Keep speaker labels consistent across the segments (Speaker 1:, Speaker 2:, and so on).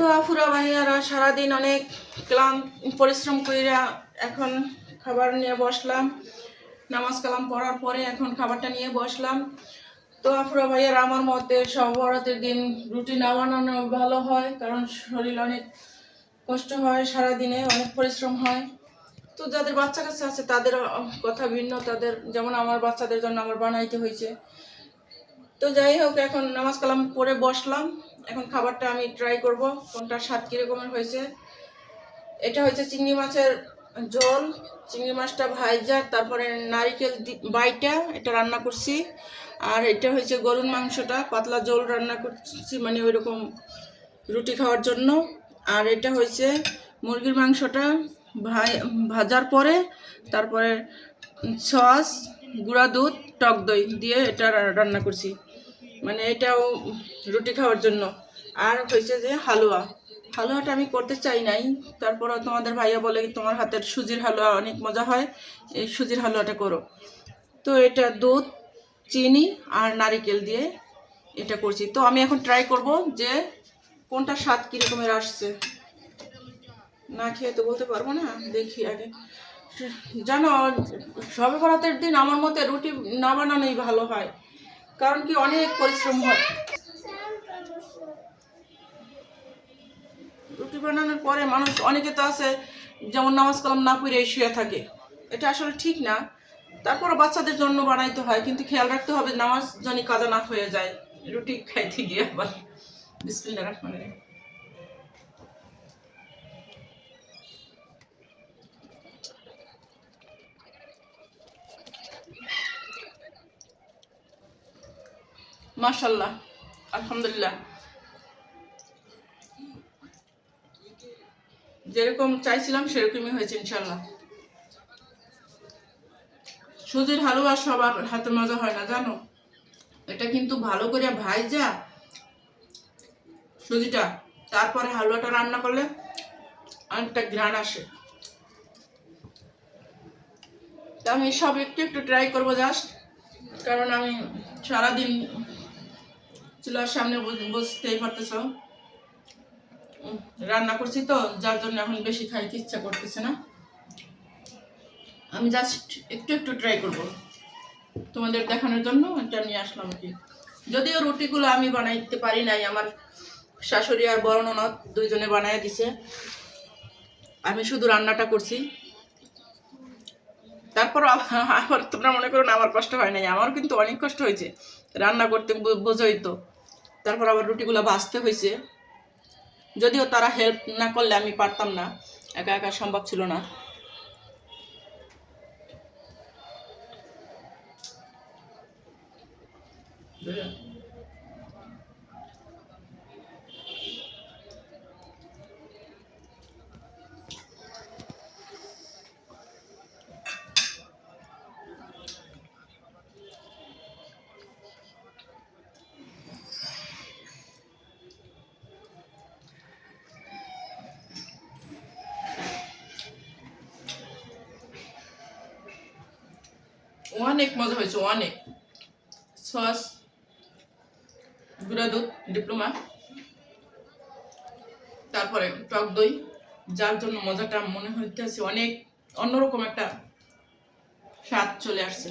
Speaker 1: তো আফুরা ভাইয়ারা সারাদিন অনেক ক্লান্ত পরিশ্রম কইরা এখন খাবার নিয়ে বসলাম। নামাজ কালাম পড়ার পরে এখন খাবারটা নিয়ে বসলাম। তো আফুরা ভাইয়ারা আমার মতে সব বরাতের দিন রুটি না বানানো ভালো হয়, কারণ শরীর অনেক কষ্ট হয়, সারাদিনে অনেক পরিশ্রম হয়। তো যাদের বাচ্চা কাচ্চা আছে তাদের কথা ভিন্ন, তাদের যেমন আমার বাচ্চাদের জন্য আমার বানাইতে হয়েছে। তো যাই হোক, এখন নামাজ কালাম পরে বসলাম। এখন খাবারটা আমি ট্রাই করব কোনটা স্বাদ কীরকমের হয়েছে। এটা হচ্ছে চিংড়ি মাছের ঝোল। চিংড়ি মাছটা ভাইজা তারপরে নারিকেল বাইটা এটা রান্না করছি। আর এটা হচ্ছে গরুর মাংসটা পাতলা ঝোল রান্না করছি, মানে ওই রকম রুটি খাওয়ার জন্য। আর এটা হচ্ছে মুরগির মাংসটা ভাজার পরে তারপরে সস, গুঁড়া দুধ, টক দই দিয়ে এটা রান্না করছি, মানে এটাও রুটি খাওয়ার জন্য। আর হয়েছে যে হালুয়াটা আমি করতে চাই নাই, তারপরও তোমাদের ভাইয়া বলে তোমার হাতের সুজির হালুয়া অনেক মজা হয়, এই সুজির হালুয়াটা করো। তো এটা দুধ, চিনি আর নারিকেল দিয়ে এটা করছি। তো আমি এখন ট্রাই করব যে কোনটা স্বাদ কীরকমের আসছে। না খেয়ে তো বলতে পারবো না, দেখি আগে। জানো, সবে বরাতের দিন আমার মতে রুটি না বানানোই ভালো হয়, কারণ কি অনেক পরিশ্রম হয়। রুটি বানানোর পরে মানুষ অনেকে তো আছে যেমন নামাজ কালাম না পড়ে শুয়ে থাকে, এটা আসলে ঠিক না। তারপরে বাচ্চাদের জন্য বানাইতে হয়, কিন্তু খেয়াল রাখতে হবে নামাজ যেন কাজা না হয়ে যায় রুটি খাইতে গিয়ে আবার। বিসমিল্লাহির রহমানির রহিম। মাশাআল্লাহ, আলহামদুলিল্লাহ, যেরকম চাইছিলাম সেরকমই হয়েছে ইনশাল্লাহ। সুজির হালুয়া সবার হাতে মজা হয় না, জানো। এটা কিন্তু ভালো করে ভাইজা সুজিটা তারপরে হালুয়াটা রান্না করলে অনেকটা ঘ্রাণ আসে। তো আমি সব একটু একটু ট্রাই করবো জাস্ট, কারণ আমি সারাদিন চুলার সামনে বসতেই পারতেছ, রান্না করছি তো, যার জন্য এখন বেশি খাইতে ইচ্ছা করতেছে না। আমি জাস্ট একটু একটু ট্রাই করব তোমাদের দেখানোর জন্য এটা নিয়ে আসলাম কি। যদিও রুটিগুলো আমি বানাইতে পারি নাই, আমার শাশুড়ি আর বড় ননদ দুইজনে বানাই দিছে, আমি শুধু রান্নাটা করছি। তারপর আবার তোমরা মনে করো না আমার কষ্ট হয় নাই, আমারও কিন্তু অনেক কষ্ট হয়েছে রান্না করতে, বোঝোই তো। তারপর আবার রুটিগুলো ভাজতে হয়েছে, যদিও তারা হেল্প না করলে আমি পারতাম না, একা একা সম্ভব ছিল না। অনেক মজা হয়েছে, অনেক। সস, গুঁড়া দুধ, ডিপ্লোমা, তারপরে টক দই, যার জন্য মজাটা মনে হইতেছে অনেক অন্যরকম একটা স্বাদ চলে আসছে।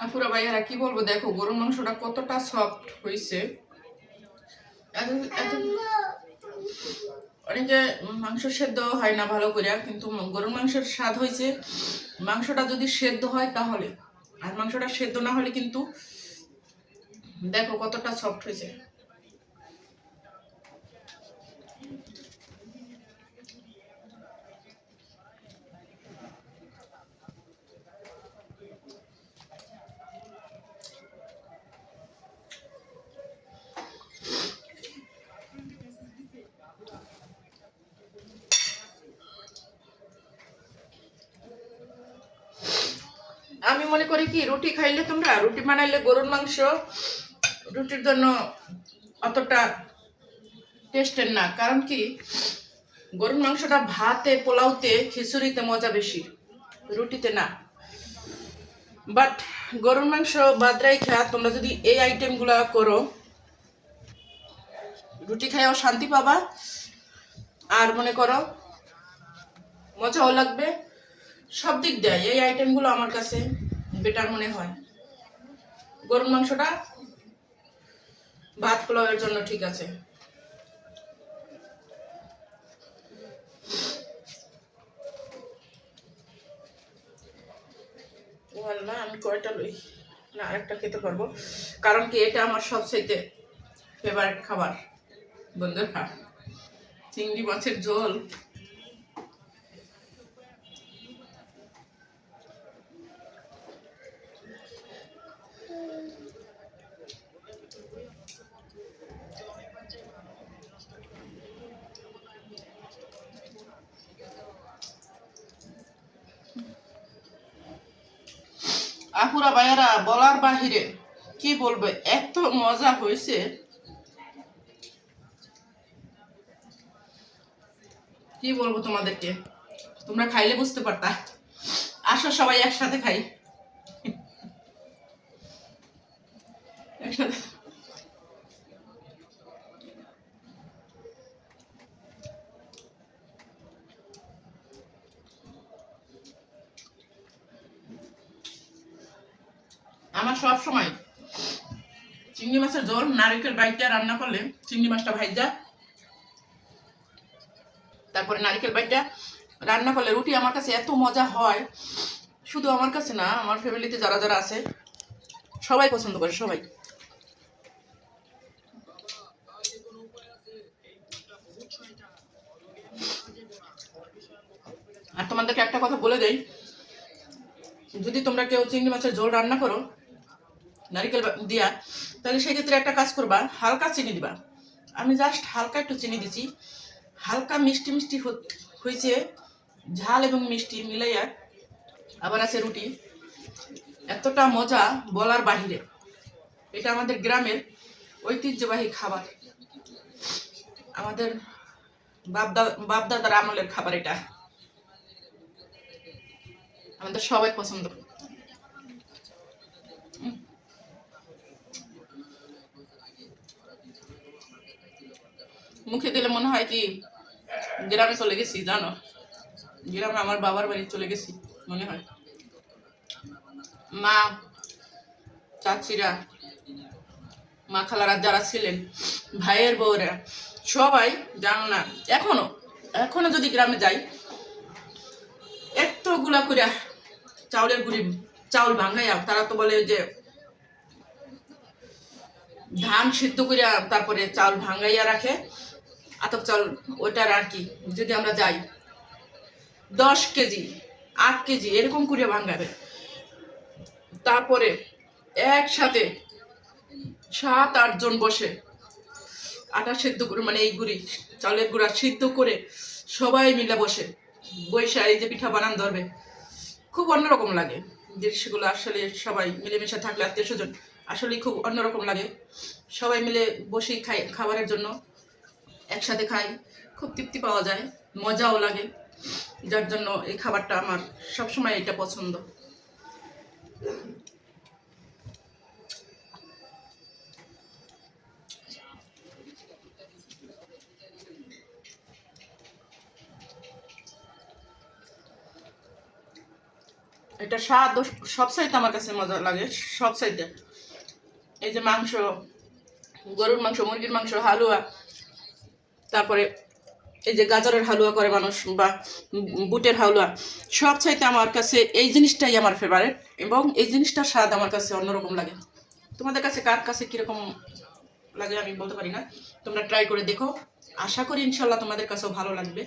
Speaker 1: আফুরা ভাইয়ারা কি বলবো, দেখো গরুর মাংসটা কতটা সফট হয়েছে। অনেকে মাংস সেদ্ধ হয় না ভালো করে, কিন্তু গরুর মাংসের স্বাদ হয়েছে মাংসটা যদি সেদ্ধ হয় তাহলে, আর মাংসটা সেদ্ধ না হলে কিন্তু দেখো কতটা সফট হয়েছে। আমি মনে করি কি রুটি খাইলে তোমরা রুটি বানাইলে গরুর মাংস রুটির জন্য অতটা টেস্টের না, কারণ কি গরুর মাংসটা ভাতে, পোলাওতে, খিচুড়িতে মজা বেশি, রুটিতে না। বাট গরুর মাংস বাদ রাইখা তোমরা যদি এই আইটেমগুলা করো, রুটি খাইও শান্তি পাবা, আর মনে করো মজাও লাগবে। সব দিক দেয় এই আইটেমগুলো আমার কাছে বেটার মনে হয়। গরুর মাংসটা ভাত পোলাওয়ের জন্য ঠিক আছে। না আমি কয়টা লই না, আরেকটা খেতে পারবো, কারণ কি এটা আমার সবচেয়ে ফেভারিট খাবার বন্ধুরা, চিংড়ি মাছের ঝোল। আপুরা ভাইয়ারা বলার বাহিরে, কি বলবো, এত মজা হয়েছে। কি বলবো তোমাদেরকে, তোমরা খাইলে বুঝতে পারতা। আসো সবাই একসাথে খাই। একসাথে আমার সব সময় চিংড়ি মাছের ঝোল, নারকেল বাইটটা রান্না করলে, চিংড়ি মাছটা ভাইজা তারপরে নারকেল বাইটটা রান্না করলে রুটি আমার কাছে এত মজা হয়। শুধু আমার কাছে না, আমার ফ্যামিলিতে যারা যারা আছে সবাই পছন্দ করে, সবাই। আর তোমাদেরকে একটা কথা বলে দেই, যদি তোমরা কেউ চিংড়ি মাছের ঝোল রান্না করো নারকেল দিয়া, তাহলে সেক্ষেত্রে একটা কাজ করবা, হালকা চিনি দিবা। আমি জাস্ট হালকা একটু চিনি দিছি, হালকা মিষ্টি মিষ্টি হয়েছে, ঝাল এবং মিষ্টি মিলাইয়া। আবার আছে রুটি, এতটা মজা বলার বাহিরে। এটা আমাদের গ্রামের ঐতিহ্যবাহী খাবার, আমাদের বাপদাদার আমলের খাবার। এটা আমাদের সবাই পছন্দ। মুখে দিলে মনে হয় কি গ্রামে চলে গেছি, জানো, গ্রামে আমার বাবার বাড়ি চলে গেছি মনে হয়। মা, চাচিরা, মা খালারা যারা ছিলেন, ভাইয়ের বউরা, সবাই জানো না, এখনো এখনো যদি গ্রামে যাই, এতগুলা করে চাউলের গুঁড়ি, চাউল ভাঙাইয়া, তারা তো বলে যে ধান সিদ্ধ করিয়া তারপরে চাউল ভাঙাইয়া রাখে, আতপ চাউল, ওইটার আর কি, যদি আমরা যাই 10 কেজি 8 কেজি এরকম করে ভাঙাবে, তারপরে একসাথে 7-8 জন বসে আটা সিদ্ধ করে, মানে এই গুঁড়ি চাউলের গুঁড়া সিদ্ধ করে সবাই মিলে বসে বৈশা এই যে পিঠা বানান ধরবে, খুব অন্যরকম লাগে দৃশ্যগুলো। আসলে সবাই মিলেমিশে থাকলে, আত্মীয় স্বজন, আসলে খুব অন্যরকম লাগে। সবাই মিলে বসেই খাই, খাবারের জন্য একসাথে খাই, খুব তৃপ্তি পাওয়া যায়, মজাও লাগে। যার জন্য এই খাবারটা আমার সবসময় এটা পছন্দ। এটা স্বাদ সবসাইতে আমার কাছে মজা লাগে, সবসাইতে। এই যে মাংস, গরুর মাংস, মুরগির মাংস, হালুয়া, তারপরে এই যে গাজরের হালুয়া করে মানুষ, বা বুটের হালুয়া, সব চাইতে আমার কাছে এই জিনিসটাই আমার ফেভারিট, এবং এই জিনিসটার স্বাদ আমার কাছে অন্যরকম লাগে। তোমাদের কাছে কার কাছে কীরকম লাগে আমি বলতে পারি না, তোমরা ট্রাই করে দেখো, আশা করি ইনশাল্লাহ তোমাদের কাছেও ভালো লাগবে।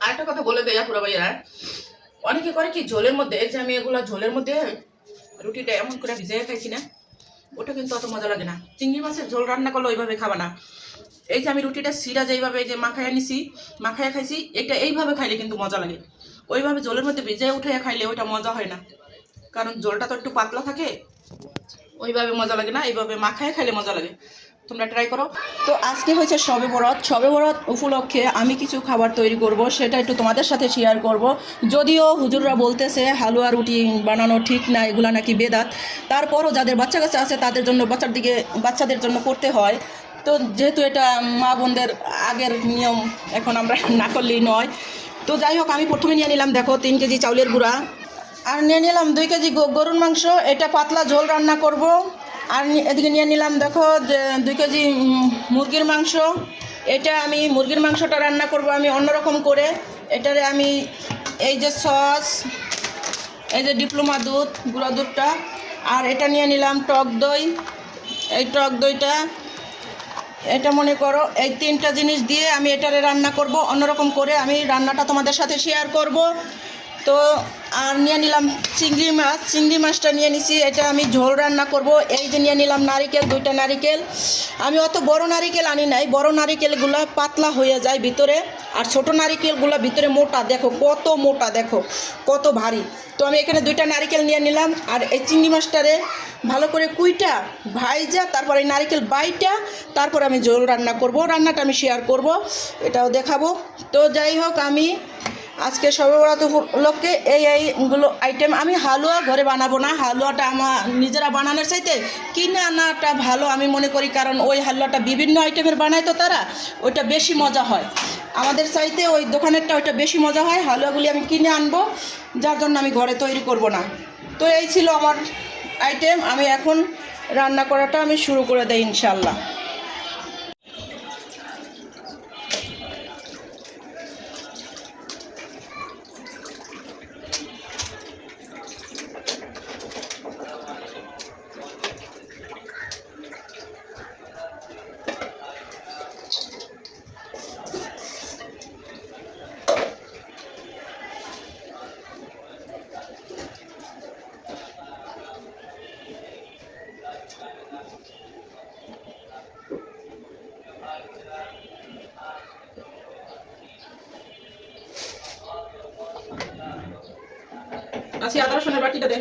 Speaker 1: আরেকটা কথা বলে দেয় আপুরা ভাইয়া, অনেকে করে কি ঝোলের মধ্যে, এই যে আমি এগুলো ঝোলের মধ্যে রুটিটা এমন করে ভিজিয়ে খাইছি না, ওটা কিন্তু অত মজা লাগে না। চিংড়ি মাছের ঝোল রান্না করলে ওইভাবে খাবা না। এই যে আমি রুটিটা সিরা যেইভাবে এই যে মাখায় নিছি, মাখায় খাইছি, এটা এইভাবে খাইলে কিন্তু মজা লাগে। ওইভাবে ঝোলের মধ্যে ভিজিয়ে উঠে খাইলে ওইটা মজা হয় না, কারণ ঝোলটা তো একটু পাতলা থাকে, ওইভাবে মজা লাগে না, এইভাবে মাখায় খাইলে মজা লাগে। তোমরা ট্রাই করো। তো আজকে হয়েছে শবে বরাত। শবে বরাত উপলক্ষে আমি কিছু খাবার তৈরি করব, সেটা একটু তোমাদের সাথে শেয়ার করব। যদিও হুজুররা বলতেছে হালুয়া রুটি বানানো ঠিক না, এগুলা নাকি বেদাত, তারপরও যাদের বাচ্চা কাচ্চা আছে তাদের জন্য, বাচ্চাদের জন্য করতে হয়। তো যেহেতু এটা মা বোনদের আগের নিয়ম, এখন আমরা না করলেই নয়। তো যাই হোক, আমি প্রথমে নিয়ে নিলাম দেখো 3 কেজি চাউলের গুঁড়া, আর নিয়ে নিলাম 2 কেজি গরুর মাংস, এটা পাতলা ঝোল রান্না করব। আর এদিকে নিয়ে নিলাম দেখো যে 2 কেজি মুরগির মাংস, এটা আমি মুরগির মাংসটা রান্না করব আমি অন্যরকম করে। এটারে আমি এই যে সস, এই যে ডিপ্লোমা দুধ, গুঁড়া দুধটা, আর এটা নিয়ে নিলাম টক দই। এই টক দইটা, এটা মনে করো এই 3টা জিনিস দিয়ে আমি এটারে রান্না করব অন্যরকম করে। আমি রান্নাটা তোমাদের সাথে শেয়ার করব। তো আর নিয়ে নিলাম চিংড়ি মাছ, চিংড়ি মাছটা নিয়ে নিছি, এটা আমি ঝোল রান্না করব। এই যে নিয়ে নিলাম নারিকেল, 2টা নারিকেল। আমি অত বড় নারিকেল আনি নাই, বড় নারিকেলগুলো পাতলা হয়ে যায় ভিতরে, আর ছোট নারিকেলগুলো ভিতরে মোটা, দেখো কত মোটা, দেখো কত ভারী। তো আমি এখানে 2টা নারিকেল নিয়ে নিলাম, আর এই চিংড়ি মাছটারে ভালো করে কুইটা ভাইজা, তারপর এই নারিকেল বাইটা, তারপর আমি ঝোল রান্না করব। রান্নাটা আমি শেয়ার করব, এটাও দেখাবো। তো যাই হোক, আমি আজকে শবে বরাত উপলক্ষে এইগুলো আইটেম। আমি হালুয়া ঘরে বানাবো না, হালুয়াটা আমার নিজেরা বানানোর চাইতে কিনে আনাটা ভালো আমি মনে করি, কারণ ওই হালুয়াটা বিভিন্ন আইটেমের বানায়, তো তারা ওইটা বেশি মজা হয়। আমাদের চাইতে ওই দোকানেরটা ওইটা বেশি মজা হয়। হালুয়াগুলি আমি কিনে আনবো, যার জন্য আমি ঘরে তৈরি করব না। তো এই ছিল আমার আইটেম। আমি এখন রান্না করাটা আমি শুরু করে দেই ইনশাল্লাহ। আচ্ছা, আদা রসুনের বাটিটা দে।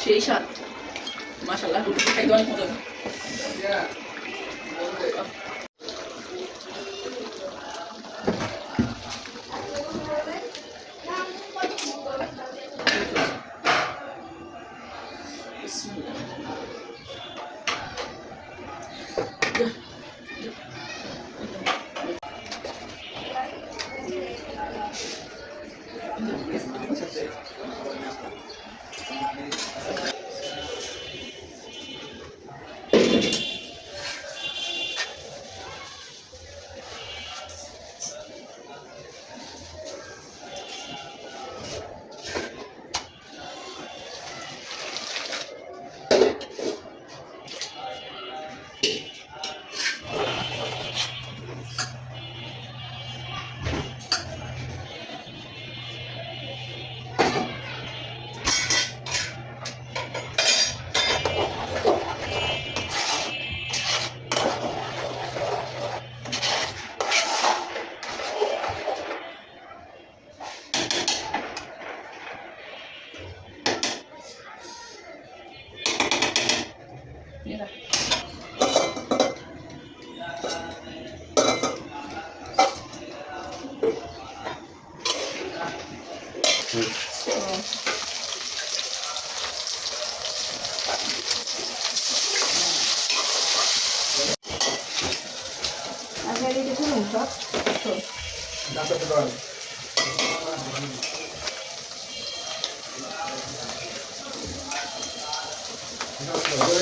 Speaker 1: সেই স্বাদ মাশাআল্লাহ, রুটি খাইতে অনেক মজা।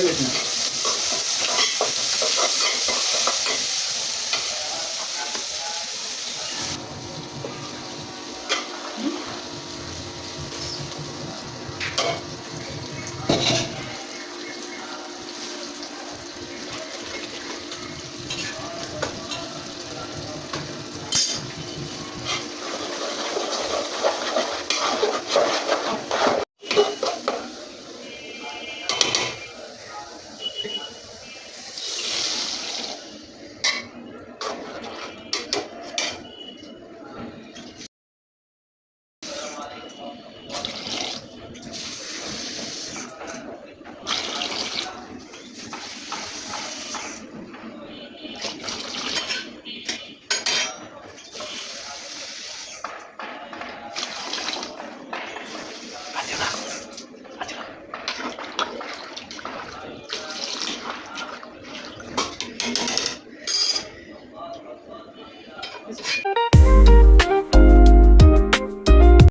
Speaker 2: Gracias.